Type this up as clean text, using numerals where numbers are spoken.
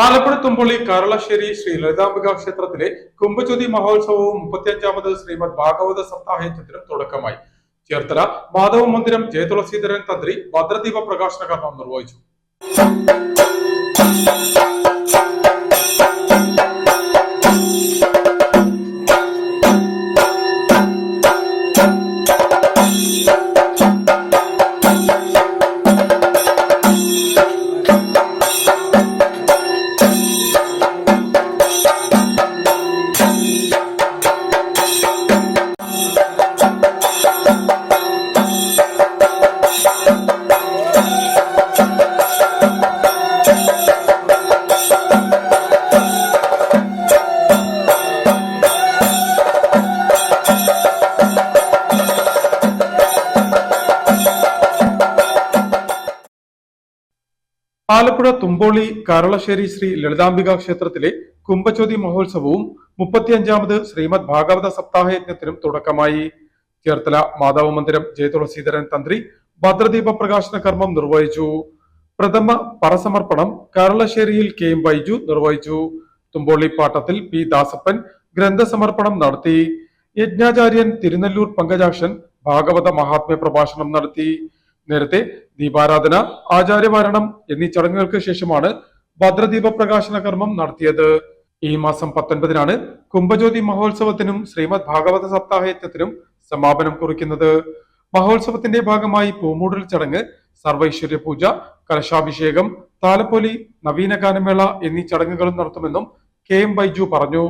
ആലപ്പുഴ തുമ്പള്ളി കാരളശ്ശേരി ശ്രീ ലളിതാംബിക ക്ഷേത്രത്തിലെ കുംഭജ്യോതി മഹോത്സവവും 35ാമത് ശ്രീമദ് ഭാഗവത സപ്താഹയജ്ഞത്തിനും തുടക്കമായി. ചേർത്തല മാധവ മന്ദിരം ജയ തുളസീധരൻ തന്ത്രി ഭദ്രദീപ പ്രകാശന കർമ്മം നിർവഹിച്ചു. ആലപ്പുഴ തുമ്പോളി കാരളശ്ശേരി ശ്രീ ലളിതാംബിക ക്ഷേത്രത്തിലെ കുംഭജ്യോതി മഹോത്സവവും 35ാമത് ശ്രീമദ് ഭാഗവത സപ്താഹയജ്ഞത്തിനും തുടക്കമായി. ചേർത്തല മാധവ മന്ദിരം ജയ തുളസീധരൻ തന്ത്രി ഭദ്രദീപ പ്രകാശന കർമ്മം നിർവഹിച്ചു. പ്രഥമ പറസമർപ്പണം കാരളശ്ശേരിയിൽ KM ബൈജു നിർവഹിച്ചു. തുമ്പോളി പാട്ടത്തിൽ P ദാസപ്പൻ ഗ്രന്ഥസമർപ്പണം നടത്തി. യജ്ഞാചാര്യൻ തിരുനെല്ലൂർ പങ്കജാക്ഷൻ ഭാഗവത മഹാത്മ്യ പ്രഭാഷണം നടത്തി. നേരത്തെ ദീപാരാധന, ആചാര്യവരണം എന്നീ ചടങ്ങുകൾക്ക് ശേഷമാണ് ഭദ്രദീപ പ്രകാശന കർമ്മം നടത്തിയത്. ഈ മാസം 19-നാണ് കുംഭജ്യോതി മഹോത്സവത്തിനും ശ്രീമദ് ഭാഗവത സപ്താഹയജ്ഞത്തിനും സമാപനം കുറിക്കുന്നത്. മഹോത്സവത്തിന്റെ ഭാഗമായി പൂമൂടൽ ചടങ്ങ്, സർവൈശ്വര്യ പൂജ, കലശാഭിഷേകം, താലപ്പൊലി, നവീന ഗാനമേള എന്നീ ചടങ്ങുകളും നടത്തുമെന്നും KM ബൈജു പറഞ്ഞു.